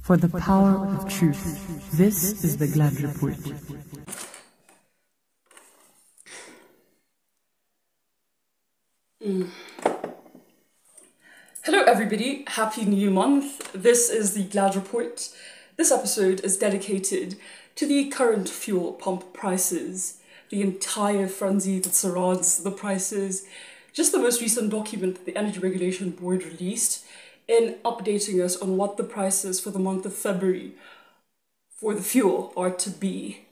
For the power of truth, this is the Glad Report. Hello everybody, happy new month. This is the Glad Report. This episode is dedicated to the current fuel pump prices, the entire frenzy that surrounds the prices, just the most recent document that the Energy Regulation Board released in updating us on what the prices for the month of February for the fuel are to be.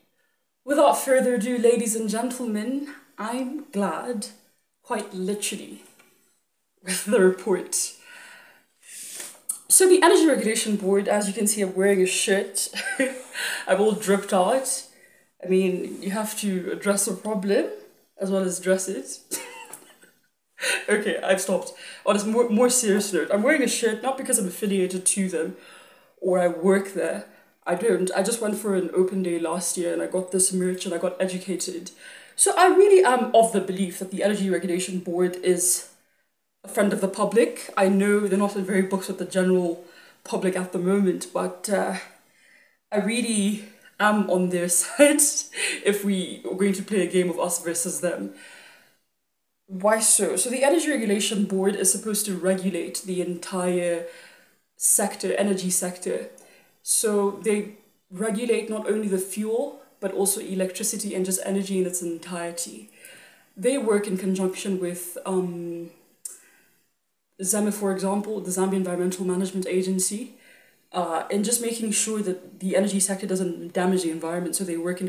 Without further ado, ladies and gentlemen, I'm glad, quite literally, with the report. So the Energy Regulation Board, as you can see, I'm wearing a shirt. I'm all dripped out. I mean, you have to address a problem as well as dress it. Okay, I've stopped. On a more serious note, I'm wearing a shirt not because I'm affiliated to them or I work there. I don't. I just went for an open day last year and I got this merch and I got educated. So I really am of the belief that the Energy Regulation Board is a friend of the public. I know they're not in very books with the general public at the moment, but I really am on their side if we are going to play a game of us versus them. Why so? So the Energy Regulation Board is supposed to regulate the entire sector, energy sector. So they regulate not only the fuel, but also electricity and just energy in its entirety. They work in conjunction with ZEMA, for example, the Zambia Environmental Management Agency, and just making sure that the energy sector doesn't damage the environment. So they work in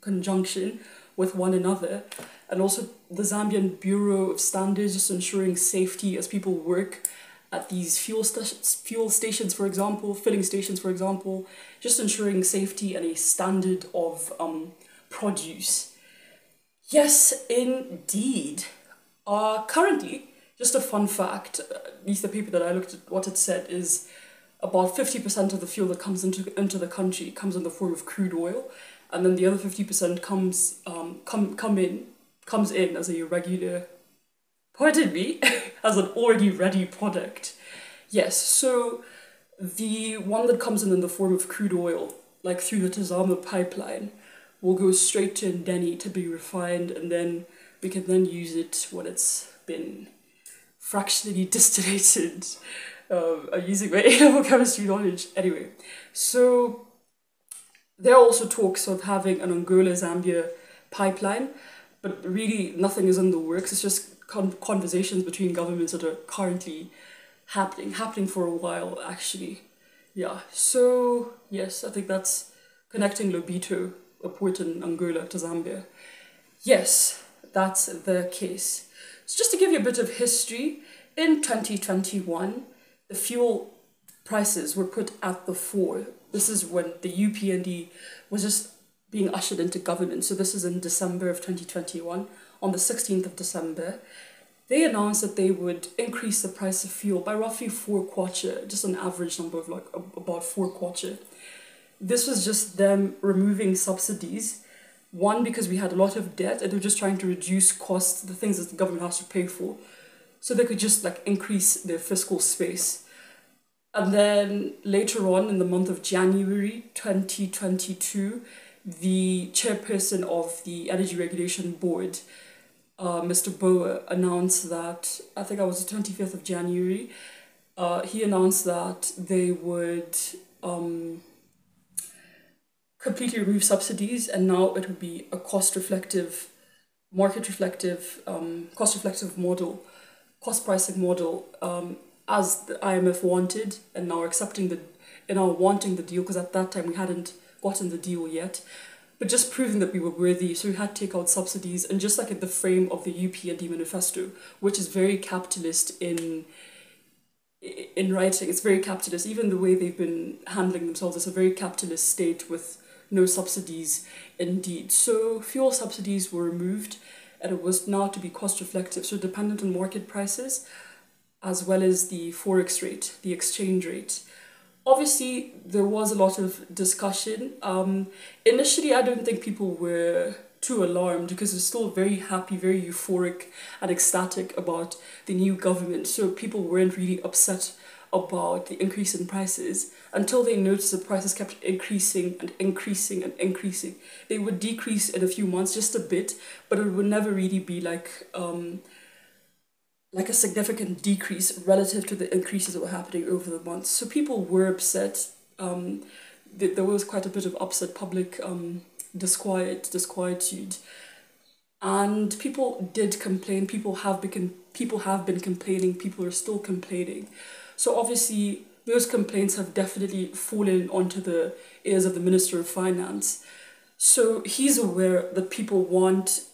conjunction with one another, and also the Zambian Bureau of Standards, just ensuring safety as people work at these fuel stations, for example, filling stations, for example, just ensuring safety and a standard of produce. Yes, indeed. Currently, just a fun fact, at least the paper that I looked at, what it said is about 50% of the fuel that comes into the country comes in the form of crude oil, and then the other 50% comes in as a regular, pardon me, as an already ready product. Yes, so the one that comes in the form of crude oil, like through the Tazama pipeline, will go straight to Ndeni to be refined, and then we can then use it when it's been fractionally distillated. I'm using my A-level chemistry knowledge. Anyway, so there are also talks of having an Angola-Zambia pipeline, but really nothing is in the works. It's just conversations between governments that are currently happening for a while, actually. Yeah, so yes, I think that's connecting Lobito, a port in Angola, to Zambia. Yes, that's the case. So just to give you a bit of history, in 2021, the fuel prices were put at the fore. This is when the UPND was just being ushered into government. So this is in December of 2021. On the 16th of December, they announced that they would increase the price of fuel by roughly 4 kwacha, just an average number of like about 4 kwacha. This was just them removing subsidies. One, because we had a lot of debt and they were just trying to reduce costs, the things that the government has to pay for, so they could just like increase their fiscal space. And then later on in the month of January 2022, the chairperson of the Energy Regulation Board, Mr. Boa, announced that, I think it was the 25th of January, he announced that they would completely remove subsidies, and now it would be a cost-reflective, market-reflective, cost-reflective model, cost pricing model, as the IMF wanted, and now wanting the deal, because at that time we hadn't gotten the deal yet, but just proving that we were worthy. So we had to take out subsidies, and just like in the frame of the UPND manifesto, which is very capitalist in writing, it's very capitalist. Even the way they've been handling themselves is a very capitalist state with no subsidies indeed. So fuel subsidies were removed, and it was now to be cost reflective, so dependent on market prices as well as the forex rate, the exchange rate. Obviously, there was a lot of discussion. Initially, I don't think people were too alarmed because they're still very happy, very euphoric and ecstatic about the new government. So people weren't really upset about the increase in prices until they noticed the prices kept increasing and increasing and increasing. They would decrease in a few months just a bit, but it would never really be like a significant decrease relative to the increases that were happening over the months. So people were upset. There was quite a bit of upset, public disquietude. And people did complain. People have been complaining. People are still complaining. So obviously, those complaints have definitely fallen onto the ears of the Minister of Finance. So he's aware that people want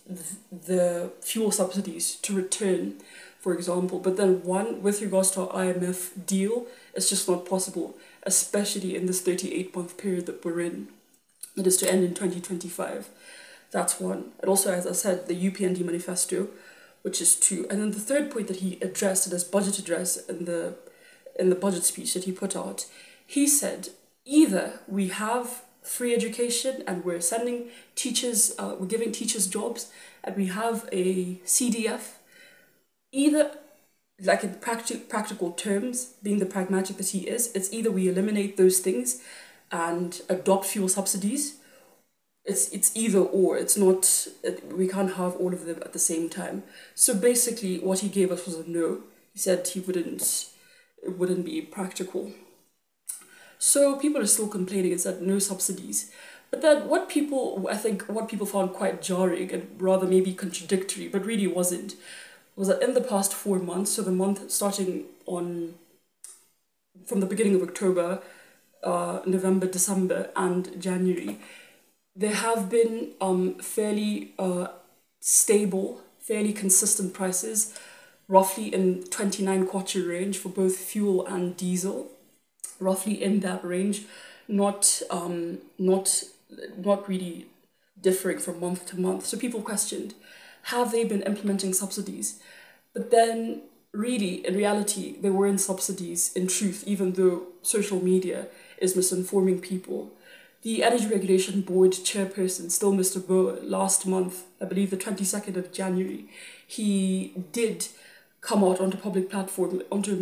the fuel subsidies to return, for example. But then with regards to our IMF deal, it's just not possible, especially in this 38-month period that we're in. That is to end in 2025. That's one. And also, as I said, the UPND manifesto, which is two. And then the third point that he addressed in his budget address in the budget speech that he put out, he said, either we have free education and we're sending teachers, we're giving teachers jobs, and we have a CDF, either, like in practical terms, being the pragmatic that he is, it's either we eliminate those things and adopt fuel subsidies. It's either or. It's not, we can't have all of them at the same time. So basically what he gave us was a no. He said it wouldn't be practical. So people are still complaining. It's that no subsidies. But then what people found quite jarring and rather maybe contradictory, but really wasn't, was that in the past 4 months, so the month starting from the beginning of October, November, December and January, there have been fairly stable, fairly consistent prices, roughly in 29 kwacha range for both fuel and diesel, roughly in that range, not really differing from month to month. So people questioned, have they been implementing subsidies? But then really, in reality, they weren't subsidies in truth, even though social media is misinforming people. The Energy Regulation Board chairperson, still Mr. Boa, last month, I believe the 22nd of January, he did come out onto public platform, onto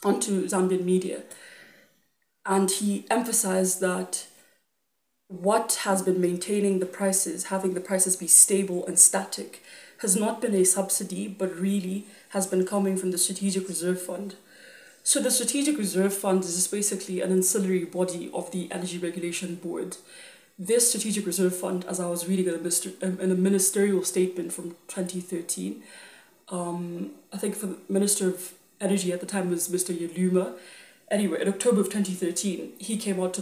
Zambian media, and he emphasized that what has been maintaining the prices, having the prices be stable and static, has not been a subsidy, but really has been coming from the Strategic Reserve Fund. So the Strategic Reserve Fund is just basically an ancillary body of the Energy Regulation Board. This Strategic Reserve Fund, as I was reading in a ministerial statement from 2013, I think the Minister of Energy at the time was Mr. Yaluma. Anyway, in October of 2013, he came out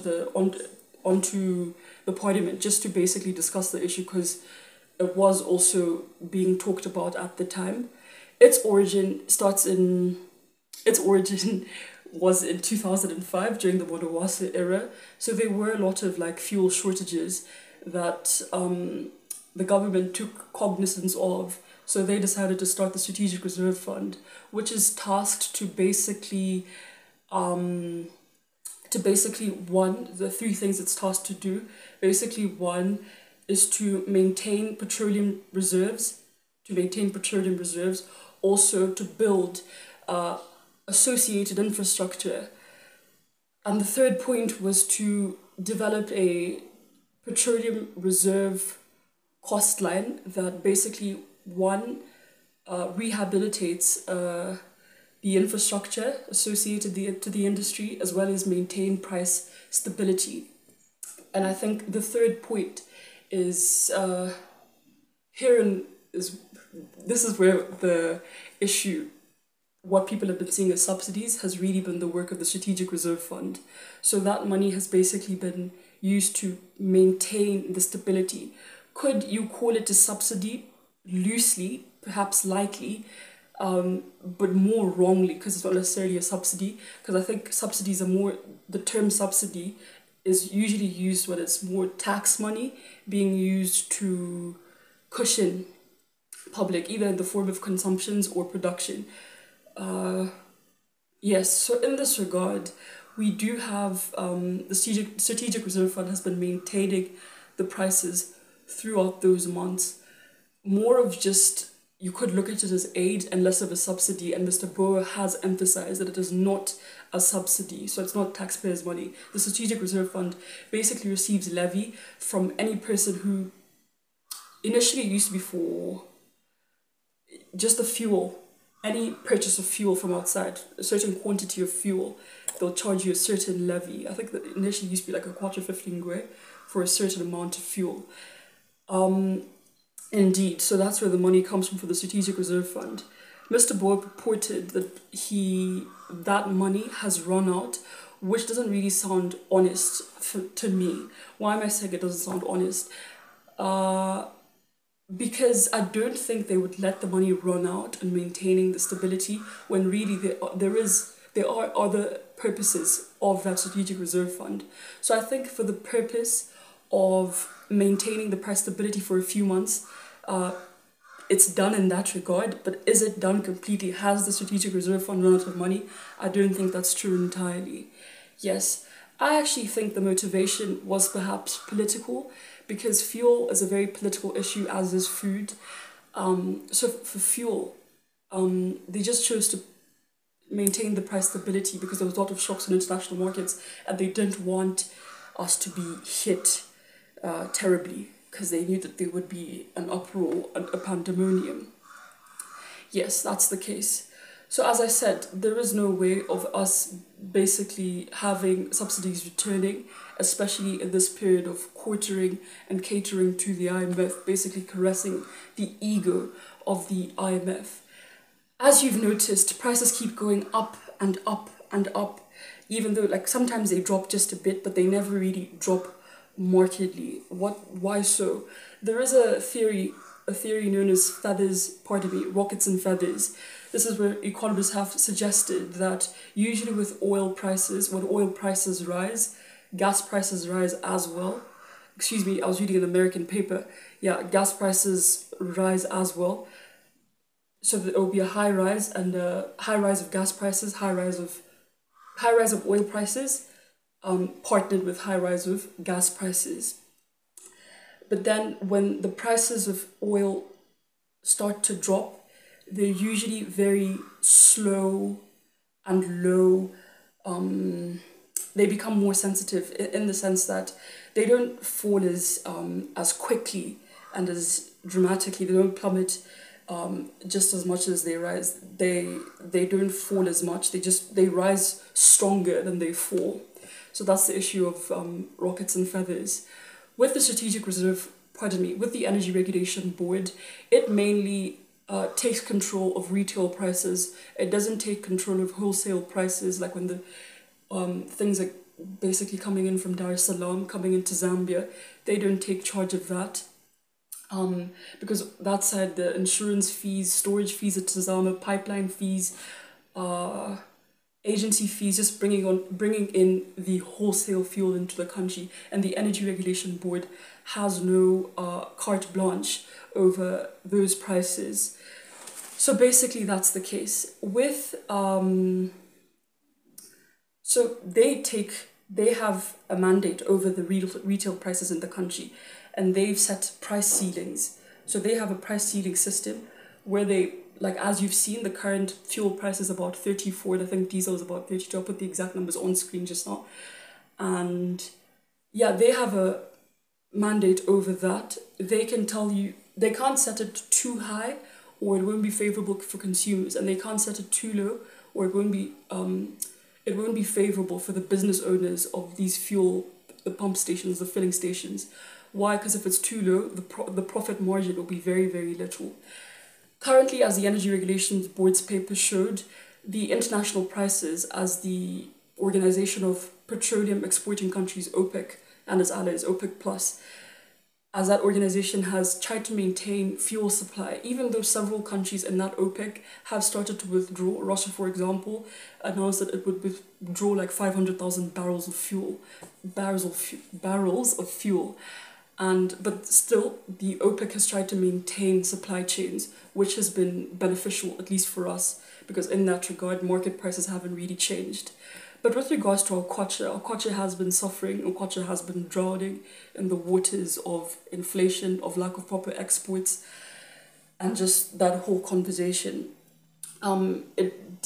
onto the parliament just to basically discuss the issue because it was also being talked about at the time. Its origin was in 2005 during the Modawasa era. So there were a lot of fuel shortages that the government took cognizance of. So they decided to start the Strategic Reserve Fund, which is tasked to basically the three things it's tasked to do. Basically, one is to maintain petroleum reserves, also to build associated infrastructure. And the third point was to develop a petroleum reserve cost line that basically, one, rehabilitates the infrastructure associated to the industry, as well as maintain price stability. And I think the third point is this is where the issue, what people have been seeing as subsidies, has really been the work of the Strategic Reserve Fund. So that money has basically been used to maintain the stability. Could you call it a subsidy? Loosely, perhaps lightly, but more wrongly, because it's not necessarily a subsidy. Because I think subsidies are more, the term subsidy is usually used when it's more tax money being used to cushion public, either in the form of consumptions or production. Yes, so in this regard, we do have the Strategic Reserve Fund has been maintaining the prices throughout those months. More of just you could look at it as aid and less of a subsidy, and Mr. Boer has emphasized that it is not a subsidy, so it's not taxpayers' money. The Strategic Reserve Fund basically receives levy from any person who initially used to be for just the fuel, any purchase of fuel from outside, a certain quantity of fuel, they'll charge you a certain levy. I think that initially used to be like a quarter 15 ngwe for a certain amount of fuel. Indeed, so that's where the money comes from for the Strategic Reserve Fund. Mr. Boer purported that that money has run out, which doesn't really sound honest to me. Why am I saying it doesn't sound honest? Because I don't think they would let the money run out and maintaining the stability when really there are other purposes of that Strategic Reserve Fund. So I think for the purpose of maintaining the price stability for a few months, it's done in that regard, but is it done completely? Has the Strategic Reserve Fund run out of money? I don't think that's true entirely. Yes, I actually think the motivation was perhaps political, because fuel is a very political issue, as is food. So for fuel, they just chose to maintain the price stability because there was a lot of shocks in international markets, and they didn't want us to be hit terribly, because they knew that there would be an uproar, a pandemonium. Yes, that's the case. So as I said, there is no way of us basically having subsidies returning, especially in this period of quartering and catering to the IMF, basically caressing the ego of the IMF. As you've noticed, prices keep going up and up and up, even though like sometimes they drop just a bit, but they never really drop markedly. Why so? There is a theory known as rockets and feathers. This is where economists have suggested that usually with oil prices, when oil prices rise, gas prices rise as well. Excuse me, I was reading an American paper. Yeah, gas prices rise as well. So there will be a high rise and a high rise of gas prices, high rise of oil prices, partnered with high rise of gas prices. But then when the prices of oil start to drop, they're usually very slow and low. They become more sensitive in the sense that they don't fall as quickly and as dramatically. They don't plummet just as much as they rise. They don't fall as much. They rise stronger than they fall. So that's the issue of rockets and feathers. With the with the Energy Regulation Board, it mainly takes control of retail prices. It doesn't take control of wholesale prices, like when the things are basically coming in from Dar es Salaam, coming into Zambia. They don't take charge of that. Because that side, the insurance fees, storage fees at Tazama, pipeline fees, agency fees, just bringing in the wholesale fuel into the country, and the Energy Regulation Board has no carte blanche over those prices. So basically that's the case. With so they have a mandate over the retail prices in the country, and they've set price ceilings. So they have a price ceiling system where they, like as you've seen, the current fuel price is about 34, I think diesel is about 32. I'll put the exact numbers on screen just now. And yeah, they have a mandate over that. They can tell you, they can't set it too high or it won't be favorable for consumers, and they can't set it too low or it won't be favorable for the business owners of these the pump stations, the filling stations. Why? Because if it's too low, the profit margin will be very, very little. Currently, as the Energy Regulations Board's paper showed, the international prices, as the Organization of Petroleum Exporting Countries, OPEC, and its allies, OPEC Plus, as that organization has tried to maintain fuel supply, even though several countries in that OPEC have started to withdraw. Russia, for example, announced that it would withdraw like 500,000 barrels of fuel. But still, the OPEC has tried to maintain supply chains, which has been beneficial, at least for us, because in that regard, market prices haven't really changed. But with regards to our kwacha has been suffering, our kwacha has been drowning in the waters of inflation, of lack of proper exports. and just that whole conversation. It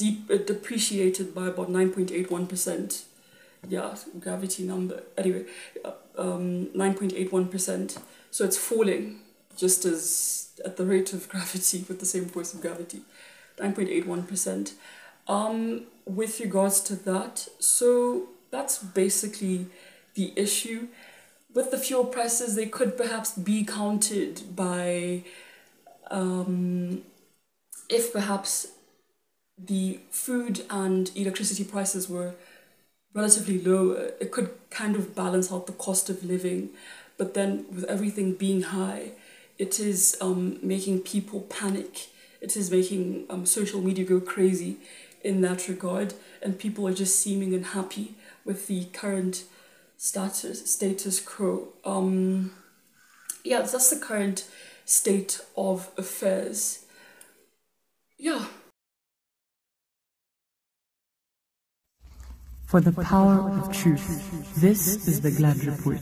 depreciated by about 9.81%. Yeah, gravity number. Anyway, 9.81%. So it's falling just as at the rate of gravity, with the same force of gravity, 9.81%. With regards to that, so that's basically the issue. With the fuel prices, they could perhaps be countered by if perhaps the food and electricity prices were relatively low, it could kind of balance out the cost of living. But then with everything being high, it is making people panic. It is making social media go crazy in that regard, and people are just seeming unhappy with the current status quo. Yeah, that's the current state of affairs. Yeah. For the power of truth, this is the Glad Report.